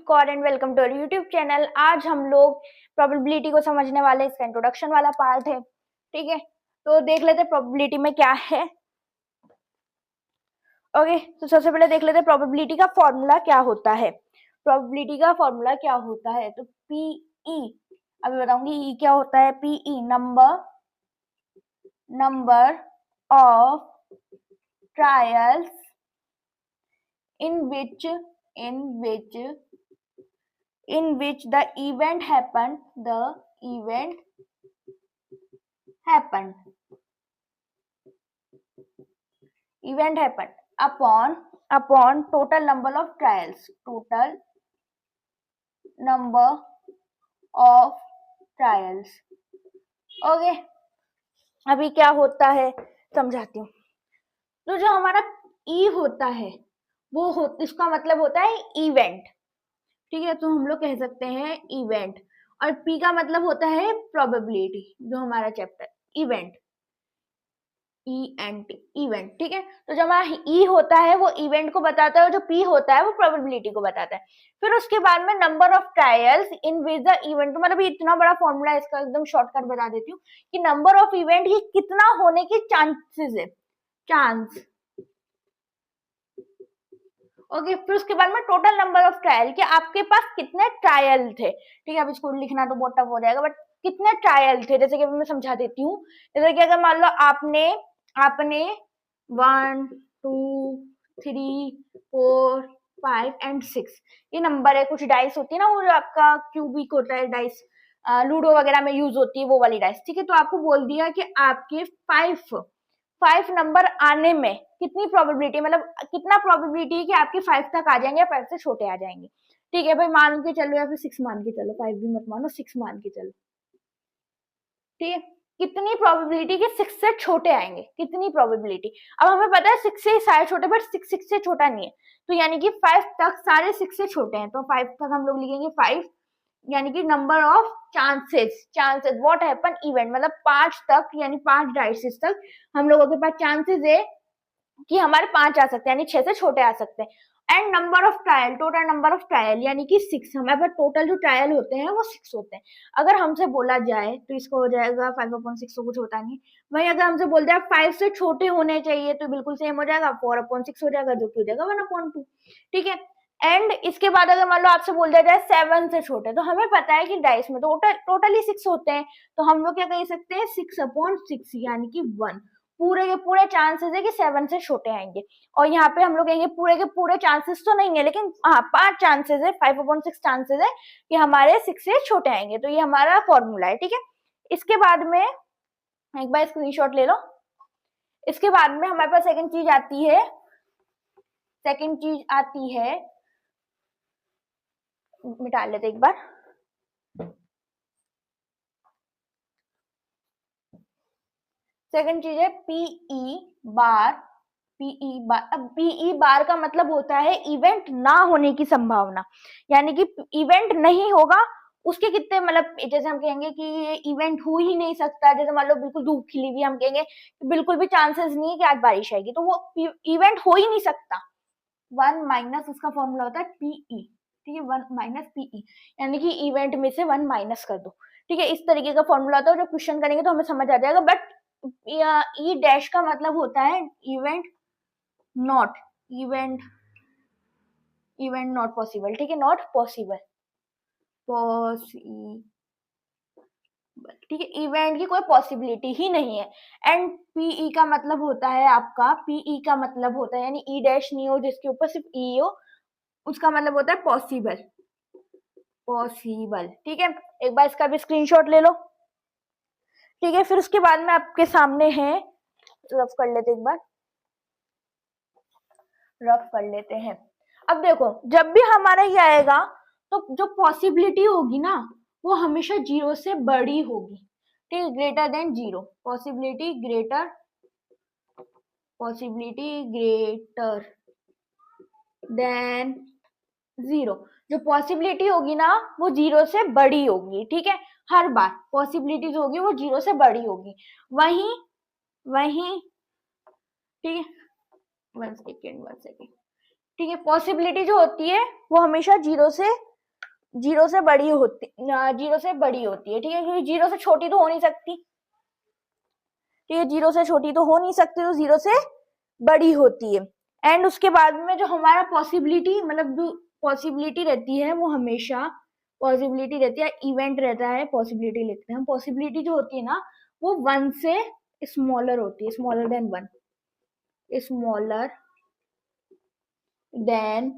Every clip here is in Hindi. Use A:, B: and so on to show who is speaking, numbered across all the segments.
A: Kaur and welcome to YouTube channel. आज हम लोग प्रोबेबिलिटी को समझने वाले, इसका इंट्रोडक्शन वाला पार्ट है। ठीक है, तो देख लेते हैं प्रोबेबिलिटी में क्या है। ओके, तो सबसे पहले देख लेते हैं प्रोबेबिलिटी का फॉर्मूला क्या होता है। प्रोबेबिलिटी का फॉर्मूला क्या होता है, तो पीई, अभी बताऊंगी ई क्या होता है। PE number of trials in which the event happened upon total number of trials. Okay, अभी क्या होता है समझाती हूँ। तो जो हमारा ई होता है इसका मतलब होता है इवेंट। ठीक है, तो हम लोग कह सकते हैं इवेंट। और पी का मतलब होता है प्रोबेबिलिटी, जो हमारा चैप्टर इवेंट, इवेंट। ठीक है, तो जो हमारा ई होता है वो इवेंट को बताता है और जो पी होता है वो प्रोबेबिलिटी को बताता है। फिर उसके बाद में number of trials in which the event, तो मतलब इतना बड़ा फॉर्मूला है, इसका एकदम शॉर्टकट बता देती हूँ कि नंबर ऑफ इवेंट ये कितना होने की चांसेस है, चांस। ओके, फिर उसके बाद में टोटल नंबर ऑफ ट्रायल, कि आपके पास कितने ट्रायल थे। ठीक है, अब इसको लिखना तो बहुत टफ हो जाएगा, बट कितने ट्रायल थे, जैसे कि मैं समझा देती हूँ। जैसे कि अगर मान लो आपने 1 2 3 4 5 एंड 6 ये नंबर है। कुछ डाइस होती है ना, वो जो आपका क्यूबिक होता है डाइस, लूडो वगैरह में यूज होती है वो वाली डाइस। ठीक है, तो आपको बोल दिया कि आपके 5 नंबर आने में कितनी प्रोबेबिलिटी, मतलब कितना प्रोबेबिलिटी है कि आपके 5 तक आ जाएंगे या 5 से छोटे आ जाएंगे। ठीक है भाई, मान के चलो या फिर 6 मान के चलो, 5 भी मत मानो, 6 मान के चलो। ठीक है, कितनी प्रोबेबिलिटी कि 6 से छोटे आएंगे, कितनी प्रोबेबिलिटी। अब हमें पता है 6 से सारे छोटे, बट 6 से छोटा नहीं है, तो यानी कि 5 तक सारे 6 से छोटे हैं, तो 5 तक हम लोग लिखेंगे 5, यानी कि number of chances what happen event, मतलब 5 तक, यानी 5 डाइसेस तक हम लोगों के पास चांसेस है कि हमारे 5 आ सकते हैं, यानी 6 से छोटे आ सकते हैं। And number of trial, total number of trial, यानी कि 6, हमारे पास टोटल जो ट्रायल होते हैं वो 6 होते हैं। अगर हमसे बोला जाए तो इसको हो जाएगा 5/6, तो कुछ होता नहीं भाई। अगर हमसे बोल दिया 5 से छोटे होने चाहिए तो बिल्कुल सेम हो जाएगा, 4/6 हो जाएगा, जो कि हो जाएगा 1/2। ठीक है, एंड इसके बाद अगर मान लो आपसे बोल दिया जाए 7 से छोटे, तो हमें पता है कि डाइस में टोटली 6 होते हैं, तो हम लोग क्या कह सकते हैं 6/6, यानी कि 1। पूरे के पूरे चांसेस है कि 7 से छोटे आएंगे। और यहाँ पे हम लोग कहेंगे पूरे के पूरे चांसेस तो नहीं है, लेकिन हाँ 5 चांसेस है, 5/6 चांसेस है कि हमारे 6 से छोटे आएंगे। तो ये हमारा फॉर्मूला है। ठीक है, इसके बाद में एक बार स्क्रीनशॉट ले लो। इसके बाद में हमारे पास सेकंड चीज आती है, मिटा लेते एक बार। सेकंड चीज है पीई बार। अब पीई बार का मतलब होता है इवेंट ना होने की संभावना, यानी कि इवेंट नहीं होगा उसके कितने, मतलब जैसे हम कहेंगे कि ये इवेंट हो ही नहीं सकता, जैसे मान लो बिल्कुल धूप खिली हुई, हम कहेंगे बिल्कुल भी चांसेस नहीं है कि आज बारिश आएगी, तो वो इवेंट हो ही नहीं सकता। 1 माइनस उसका फॉर्मूला होता है पीई। ठीक है, 1 - पीई, यानी कि इवेंट में से 1 माइनस कर दो। ठीक है, इस तरीके का फॉर्मूला होता है, जो क्वेश्चन करेंगे तो हमें समझ आ जाएगा। बट ई डैश का मतलब होता है इवेंट नॉट पॉसिबल। ठीक है, नॉट पॉसिबल। ठीक है, इवेंट की कोई पॉसिबिलिटी ही नहीं है। एंड पीई का मतलब होता है आपका, पीई का मतलब होता है, यानी ई डैश नहीं हो जिसके ऊपर सिर्फ ई हो, उसका मतलब होता है पॉसिबल। ठीक है, एक बार इसका भी स्क्रीनशॉट ले लो। ठीक है, फिर उसके बाद में आपके सामने है, रफ कर लेते हैं। अब देखो, जब भी हमारा ये आएगा तो जो पॉसिबिलिटी होगी ना वो हमेशा 0 से बड़ी होगी। ठीक है, greater than 0, possibility greater than 0। जो पॉसिबिलिटी होगी ना वो 0 से बड़ी होगी। ठीक है, हर बार पॉसिबिलिटी जो होगी वो 0 से बड़ी होगी। वहीं ठीक है, 1 सेकेंड। ठीक है, पॉसिबिलिटी जो होती है वो हमेशा 0 से जीरो से बड़ी होती है, ठीक है, क्योंकि जीरो से छोटी तो हो नहीं सकती, ठीक है, जीरो से छोटी तो हो नहीं सकती, तो जीरो से बड़ी होती है। एंड उसके बाद में जो हमारा पॉसिबिलिटी, मतलब जो पॉसिबिलिटी रहती है वो हमेशा पॉसिबिलिटी रहती है, इवेंट रहता है, पॉसिबिलिटी लिखते हैं हम। पॉसिबिलिटी जो होती है ना वो 1 से स्मॉलर होती है, स्मॉलर देन 1, स्मॉलर देन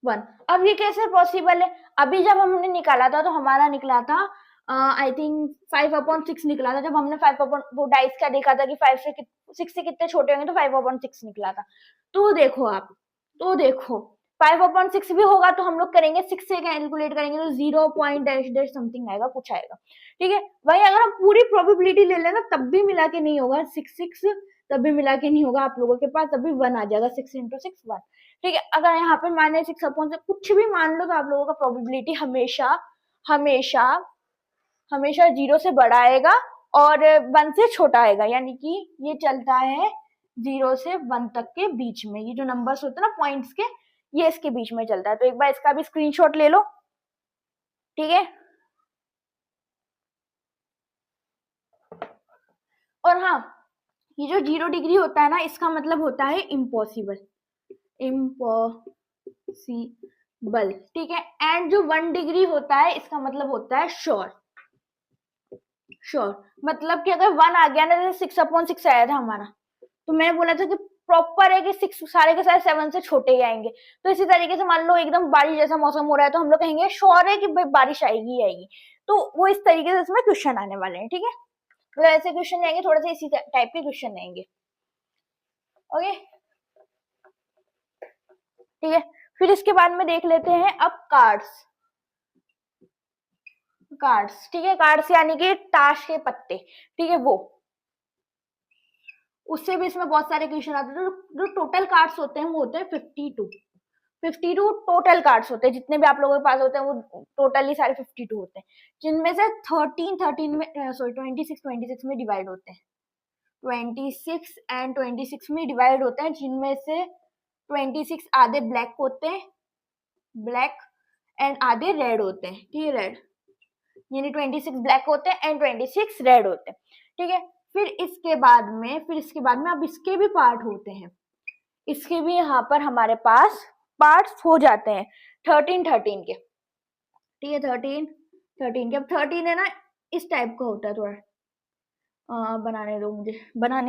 A: 1। अब ये कैसे पॉसिबल है? अभी जब हमने निकाला था तो हमारा निकला था आई थिंक 5/6 निकला था। जब हमने 5 वो डाइस का देखा था कि 6 से कितने छोटे होंगे, तो 5/6 निकला था। तो देखो आप, तो देखो 5/6 भी होगा तो हम लोग करेंगे 6 से कैलकुलेट करेंगे तो 0 पॉइंट डैश डैश समथिंग आएगा, कुछ आएगा, ठीक है। वही अगर हम पूरी प्रोबेबिलिटी ले लेना तब भी मिला के नहीं होगा, 6 तब भी मिला के नहीं होगा आप लोगों के पास, तब भी 1 आ जाएगा, 6 × 6 1, ठीक है। अगर यहाँ पे माने 6/6 कुछ भी मान लो तो आप लोगों का प्रोबेबिलिटी हमेशा हमेशा हमेशा 0 से बड़ा आएगा और 1 से छोटा आएगा, यानी कि ये चलता है 0 से 1 तक के बीच में। ये जो नंबर्स होते हैं ना पॉइंट्स के, ये इसके बीच में चलता है। तो एक बार इसका भी स्क्रीनशॉट ले लो, ठीक है। और हाँ, ये जो 0 डिग्री होता है ना, इसका मतलब होता है इम्पॉसिबल, इम्पॉसिबल, ठीक है। एंड जो 1 डिग्री होता है इसका मतलब होता है श्योर, श्योर मतलब कि अगर 1 आ गया ना, जैसे 6/6 आया था हमारा, तो मैं बोला था कि प्रॉपर है कि 6 सारे के सारे 7 से छोटे ही आएंगे। तो इसी तरीके से मान लो एकदम बारिश जैसा मौसम हो रहा है तो हम लोग कहेंगे श्योर है कि भाई बारिश आएगी ही आएगी। तो वो इस तरीके से इसमें क्वेश्चन आने वाले हैं, ठीक है। तो ऐसे क्वेश्चन आएंगे, थोड़े से इसी टाइप के क्वेश्चन आएंगे, ओके, ठीक है। फिर इसके बाद में देख लेते हैं अब कार्ड्स, कार्ड्स, ठीक है। कार्ड्स यानी कि ताश के पत्ते, ठीक है, वो उससे भी इसमें बहुत सारे क्वेश्चन आते हैं। जो टोटल कार्ड्स होते हैं वो होते हैं 52 टोटल कार्ड्स होते हैं, जितने भी आप लोगों के पास होते हैं वो टोटली सारे 52 होते हैं, जिनमें से 13 में सॉरी 26 में डिवाइड होते हैं, 26 एंड 26 में डिवाइड होते हैं, जिनमें से 26 आधे ब्लैक होते हैं, ब्लैक, एंड आधे रेड होते हैं, ठीक है, रेड, यानी 26 ब्लैक होते हैं एंड 26 रेड होते हैं, ठीक है। फिर इसके बाद में अब इसके भी पार्ट होते हैं, इसके भी यहाँ पर हमारे पास पार्ट्स हो जाते हैं 13 के, ठीक है, 13 के। अब 13 है ना इस टाइप का होता है थोड़ा, बनाने दो मुझे, बना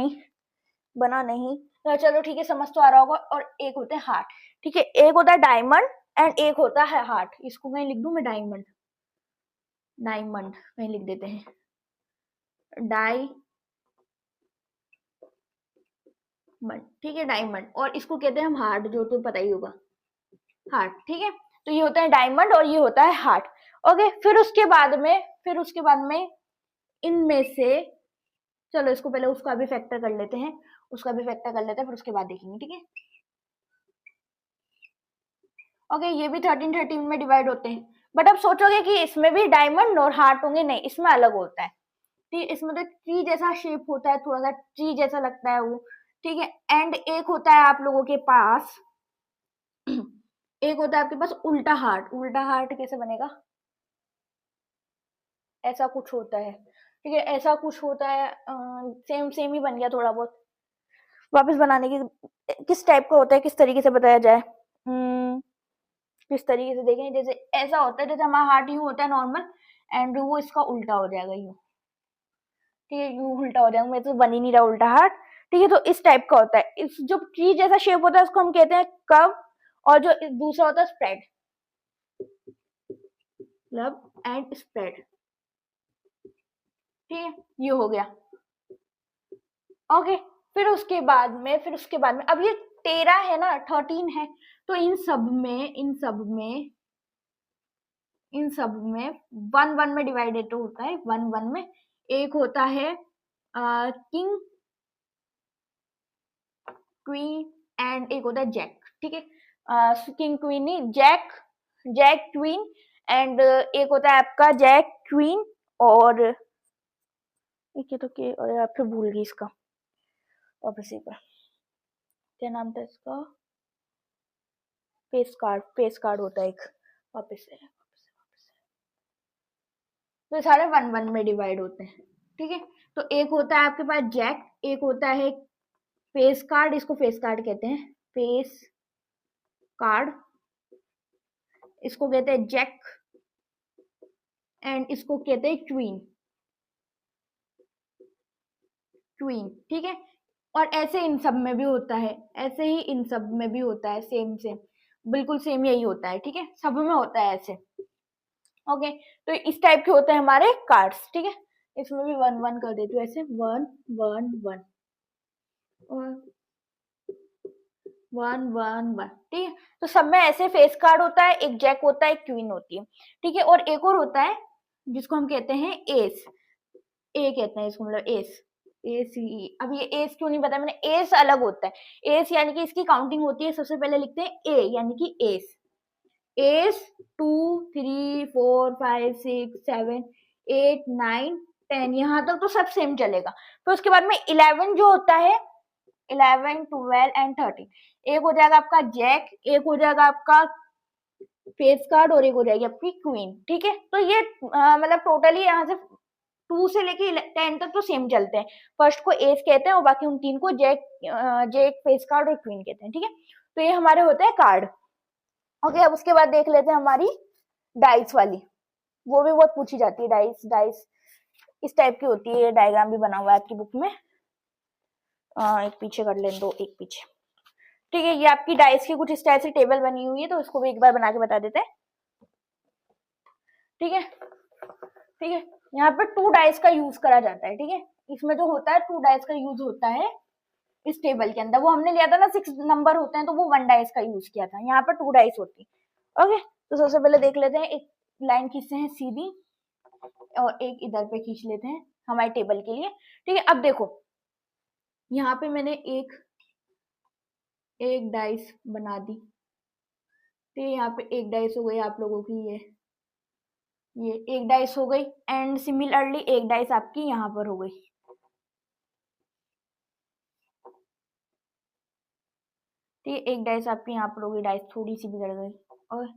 A: नहीं तो चलो ठीक है, समझ तो आ रहा होगा। और एक होता है हार्ट, ठीक है, एक होता है डायमंड एंड एक होता है हार्ट। इसको कहीं लिख दूं मैं, डायमंड, डायमंड कहीं लिख देते हैं, डायमंड, ठीक है, डायमंड। और इसको कहते हैं हम हार्ट, जो तो पता ही होगा, हार्ट, ठीक है। तो ये होता है डायमंड और ये होता है हार्ट, ओके। फिर उसके बाद में इनमें से, चलो इसको पहले उसका भी फैक्टर कर लेते हैं, फिर उसके बाद देखेंगे, ठीक है, ओके। ये भी 13 में डिवाइड होते हैं, बट अब सोचोगे कि इसमें भी डायमंड और हार्ट होंगे, नहीं, इसमें अलग होता है, ठीक, इसमें तो ट्री जैसा शेप होता है, थोड़ा सा ट्री जैसा लगता है वो, ठीक है। एंड एक होता है आप लोगों के पास एक होता है आपके पास उल्टा हार्ट, उल्टा हार्ट कैसे बनेगा, ऐसा कुछ होता है, ठीक है, ऐसा कुछ होता है, सेम सेम ही बन गया थोड़ा बहुत। वापस बनाने की किस टाइप का होता है, किस तरीके से बताया जाए, किस तरीके से देखें, जैसे ऐसा होता है, जैसे हमारा हार्ट यूं होता है नॉर्मल, एंड वो इसका उल्टा हो जाएगा यूं, ठीक है, यूं उल्टा हो जाएगा, मेरे तो बन ही नहीं रहा उल्टा हार्ट, ठीक है। तो इस टाइप का होता है, इस जो ट्री जैसा शेप होता है उसको हम कहते हैं कर्व, और जो दूसरा होता है स्प्रेड, मतलब एंड स्प्रेड, ठीक है, ये हो गया, ओके। फिर उसके बाद में अब ये 13 है ना, 13 है, तो इन सब में 1 1 में डिवाइडेड होता है, 1 1 में। एक होता है किंग, क्वीन, एंड एक होता है जैक, ठीक है, किंग क्वीन नहीं, जैक, जैक क्वीन, एंड एक होता है आपका जैक क्वीन, और एक तो के, और यार फिर भूल गई इसका, वापस एक बार, क्या नाम था इसका, फेस कार्ड होता है एक, वापस से तो ये सारे 1 1 में डिवाइड होते हैं, ठीक है। तो एक होता है आपके पास जैक, एक होता है फेस कार्ड, इसको फेस कार्ड कहते हैं, फेस कार्ड, इसको कहते हैं जैक, एंड इसको कहते हैं क्वीन, क्वीन, ठीक है। और ऐसे इन सब में भी होता है, ऐसे ही इन सब में भी होता है, सेम सेम, बिल्कुल सेम यही होता है, ठीक है, सब में होता है ऐसे। ओके, तो इस टाइप के होते हैं हमारे कार्ड्स, ठीक है। इसमें भी 1 1 कर देती हूँ ऐसे, 1 1 1 और 1 1 1, ठीक है। तो सब में ऐसे फेस कार्ड होता है, एक जैक होता है, एक क्वीन होती है, ठीक है। और एक और होता है जिसको हम कहते हैं एस, ए कहते हैं इसको, मतलब एस, ए सी। अब ये एस क्यों नहीं बताया मैंने, एस अलग होता है, एस यानी कि इसकी काउंटिंग होती है, सबसे पहले लिखते हैं ए यानी कि एस, एस 2 3 4 5 6 7 8 9 10, यहाँ तक तो सब सेम चलेगा। फिर उसके बाद में 11 जो होता है, 11 12 एंड 13, एक हो जाएगा आपका जैक, एक हो जाएगा आपका फेस कार्ड, और एक हो जाएगी आपकी क्वीन, ठीक है। तो ये मतलब टोटली यहाँ से 2 से लेके 10 तक तो सेम चलते हैं, फर्स्ट को एस कहते हैं और बाकी उन 3 को जैक, जैक फेस कार्ड और क्वीन कहते हैं, ठीक है। तो ये हमारे होते हैं कार्ड। ओके, अब उसके बाद देख लेते हैं हमारी डाइस वाली, वो भी बहुत पूछी जाती है, डाइस, डाइस इस टाइप की होती है, डायग्राम भी बना हुआ है आपकी बुक में, एक पीछे कर लें, दो एक पीछे, ठीक है। ये आपकी डाइस की कुछ इस टाइप से टेबल बनी हुई है, तो इसको भी एक बार बना के बता देते हैं, ठीक है, ठीक है। यहाँ पर 2 डाइस का यूज करा जाता है, ठीक है, इसमें जो होता है 2 डाइस का यूज होता है इस टेबल के अंदर। वो हमने लिया था ना 6 नंबर होते हैं, तो वो 1 डाइस का यूज किया था, यहाँ पर 2 डाइस होती है। ओके, तो सबसे पहले देख लेते हैं, एक लाइन खींचते हैं सीधी और एक इधर पे खींच लेते हैं हमारे टेबल के लिए, ठीक है। अब देखो यहाँ पे मैंने एक डाइस बना दी, तो यहाँ पे एक डाइस हो गई आप लोगों की, ये एक डाइस हो गई, एंड सिमिलरली एक डाइस आपकी यहाँ पर हो गई, ठीक है। एक डाइस आपकी यहाँ पर हो गई, डाइस थोड़ी सी बिगड़ गई, और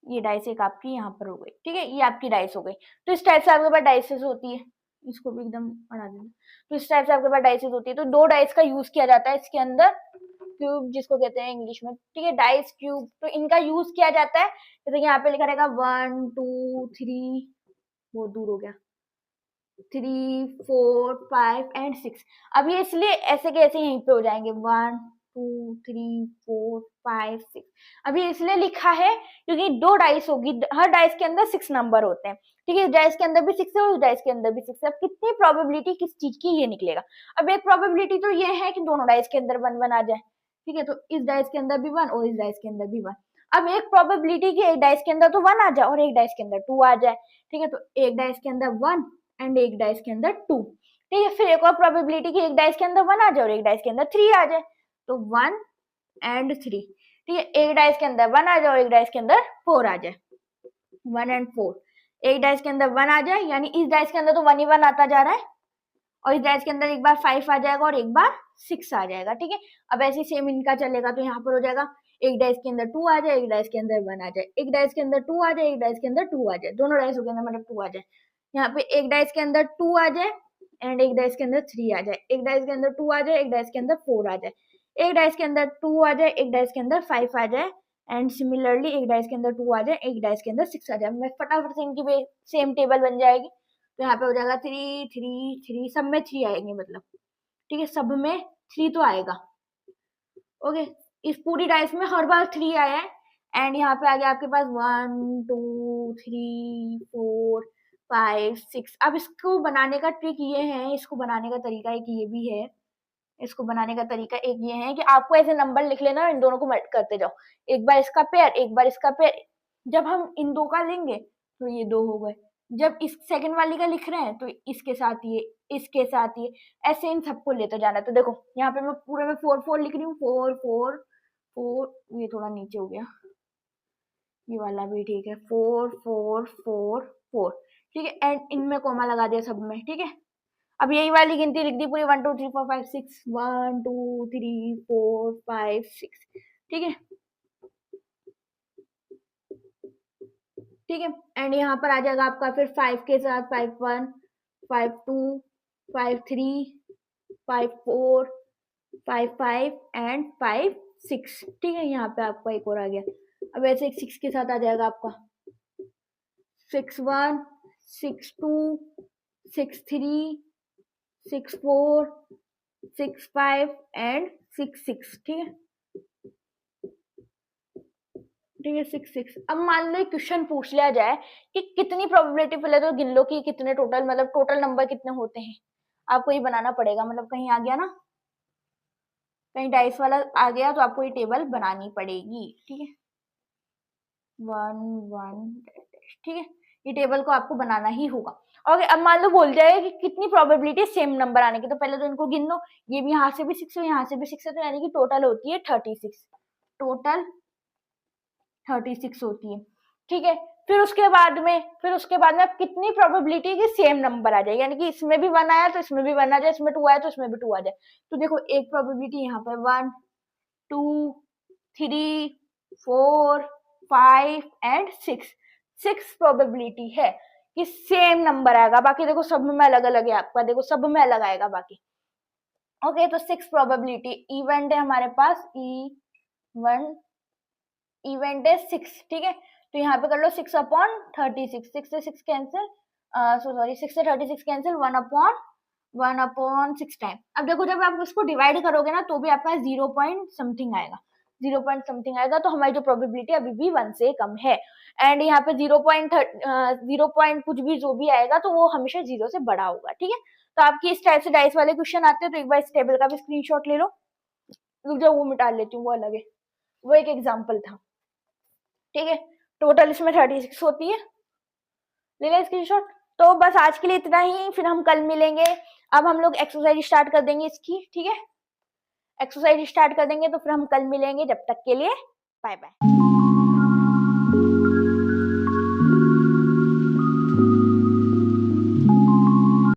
A: ये डाइस एक आपकी यहाँ पर हो गई, ठीक है, ये आपकी डाइस हो गई। तो इस टाइप से आपके पास डाइसेस होती है, इसको भी एकदम हटा देना। तो इस टाइप से आपके पास डाइसेस होती है, तो 2 डाइस का यूज किया जाता है इसके अंदर, क्यूब जिसको कहते हैं इंग्लिश में, ठीक है, डाइस क्यूब। तो इनका यूज किया जाता है, जैसे यहाँ पे लिखा रहेगा 1 2 3, बहुत दूर हो गया, 3 4 5 एंड 6। अब ये इसलिए ऐसे के ऐसे यहीं पे हो जाएंगे, 1 2 3 4 5 6। अभी इसलिए लिखा है क्योंकि 2 डाइस होगी, हर डाइस के अंदर 6 नंबर होते हैं, ठीक है, डाइस के अंदर भी 6 है और डाइस के अंदर भी 6 है। अब कितनी प्रोबेबिलिटी किस चीज की, ये निकलेगा। अब एक प्रोबेबिलिटी तो ये है कि दोनों डाइस के अंदर 1 1 आ जाए, ठीक है, तो इस डाइस के अंदर भी 1 और इस डाइस के अंदर भी 1। अब एक प्रोबेबिलिटी की एक डाइस के अंदर तो 1 आ जाए और एक डाइस के अंदर 2 आ जाए, ठीक है, तो एक डाइस के अंदर 1 एंड एक डाइस के अंदर 2, ठीक है। फिर एक और प्रोबेबिलिटी की एक डाइस के अंदर 1 आ जाए और एक डाइस के अंदर 3 आ जाए, तो 1 एंड 3, ठीक है। एक डाइस के अंदर 1 आ जाए और एक डाइस के अंदर 4 आ जाए, 1 एंड 4। एक डाइस के अंदर 1 आ जाए, यानी इस डाइस के अंदर तो 1 ही 1 आता जा रहा है, और इस डाइस के अंदर एक बार 5 आ जाएगा और एक बार 6 आ जाएगा, ठीक है। अब ऐसे सेम इनका चलेगा, तो यहाँ पर हो जाएगा एक डाइस के अंदर 2 आ जाए, एक डाइस के अंदर 1 आ जाए, एक डाइस के अंदर 2 आ जाए, एक डाइस के अंदर 2 आ जाए, दोनों डाइस के अंदर मतलब 2 आ जाए। यहाँ पे एक डाइस के अंदर 2 आ जाए एंड एक डाइस के अंदर 3 आ जाए, एक डाइस के अंदर 2 आ जाए, एक डाइस के अंदर 4 आ जाए, एक डाइस के अंदर 2 आ जाए, एक डाइस के अंदर 5 आ जाए, एंड सिमिलरली एक डाइस के अंदर 2 आ जाए, एक डाइस के अंदर 6 आ जाए। मैं फटाफट से इनकी सेम टेबल बन जाएगी, तो यहाँ पे हो जाएगा 3 3 3, सब में 3 आएंगे, मतलब ठीक है, सब में 3 तो आएगा। ओके, इस पूरी डाइस में हर बार 3 आया है, एंड यहाँ पे आ गया आपके पास 1 2 3 4 5 6। अब इसको बनाने का ट्रिक ये है, इसको बनाने का तरीका एक ये भी है, इसको बनाने का तरीका एक ये है कि आपको ऐसे नंबर लिख लेना, इन दोनों को मल्ट करते जाओ, एक बार इसका पेयर एक बार इसका पेयर। जब हम इन 2 का लेंगे तो ये 2 हो गए, जब इस सेकंड वाली का लिख रहे हैं तो इसके साथ ये, इसके साथ ये, ऐसे इन सबको लेते जाना है। तो देखो यहाँ पे मैं पूरे में 4 4 लिख रही हूँ, 4 4 4, ये थोड़ा नीचे हो गया, ये वाला भी ठीक है, 4 4 4 4, ठीक है, एंड इनमें कॉमा लगा दिया सब में, ठीक है। अब यही वाली गिनती लिख दी पूरी, 1 2 3 4 5 6, 1 2 3 4 5 6, ठीक है। ठीक है। एंड यहाँ पर आ जाएगा आपका फिर 5 के साथ 5 1 5 2 5 3 5 4 5 5 एंड 5 6। ठीक है, यहाँ पे आपका एक और आ गया। अब ऐसे एक 6 के साथ आ जाएगा आपका 6 1 6 2 6 3 6 4 6 5 एंड 6 6। ठीक है, ठीक है 6 6। अब मान लो एक क्वेश्चन पूछ लिया जाए कि कितनी प्रोबेबिलिटी, पहले तो गिन लो कि कितने टोटल, मतलब टोटल नंबर कितने होते हैं। आपको ये बनाना पड़ेगा, मतलब कहीं आ गया ना, कहीं डाइस वाला आ गया तो आपको ये टेबल बनानी पड़ेगी। ठीक है, 1 1, ठीक है, ये टेबल को आपको बनाना ही होगा। ओके, अब मान लो बोल जाए कि कितनी प्रोबेबिलिटी सेम नंबर आने की, तो पहले तो इनको गिन लो। ये भी यहाँ से भी 6 है, यहाँ से भी 6 है, तो यानी कि टोटल होती है 36। टोटल 36 होती है। ठीक है, फिर उसके बाद में अब कितनी प्रोबेबिलिटी की सेम नंबर आ जाए, यानी कि इसमें भी 1 आया तो इसमें भी 1 आ जाए, इसमें 2 आया तो इसमें भी 2 आ जाए। तो देखो एक प्रोबेबिलिटी यहाँ पे 1 2 3 4 5 एंड 6 प्रोबेबिलिटी है कि सेम नंबर आएगा। बाकी देखो सब में अलग अलग है आपका, देखो सब में अलग आएगा बाकी। ओके, तो 6 प्रोबेबिलिटी इवेंट है हमारे पास, इवेंट है 6। ठीक है, तो यहाँ पे कर लो 6/36, 6 से 6 कैंसिल, सॉरी 6 से 36 कैंसिल, 1/6 टाइम। अब देखो जब आप इसको डिवाइड करोगे ना तो भी आपका 0 पॉइंट समथिंग आएगा, 0 पॉइंट समथिंग आएगा, तो हमारी जो प्रोबेबिलिटी अभी भी 1 से कम है। एंड यहाँ पे 0 पॉइंट कुछ भी जो भी आएगा तो वो हमेशा 0 से बड़ा होगा। ठीक है, तो आपकी इस टाइप से डाइस वाले क्वेश्चन आते हैं, तो एक बार इस टेबल का भी स्क्रीनशॉट ले लो। रुक जाओ, वो मिटा लेती हूँ, वो अलग है, वो एक एग्जाम्पल था। ठीक है, टोटल इसमें 36 होती है, ले लें स्क्रीनशॉट। तो बस आज के लिए इतना ही, फिर हम कल मिलेंगे। अब हम लोग एक्सरसाइज स्टार्ट कर देंगे इसकी। ठीक है, एक्सरसाइज स्टार्ट कर देंगे, तो फिर हम कल मिलेंगे। जब तक के लिए बाय बाय।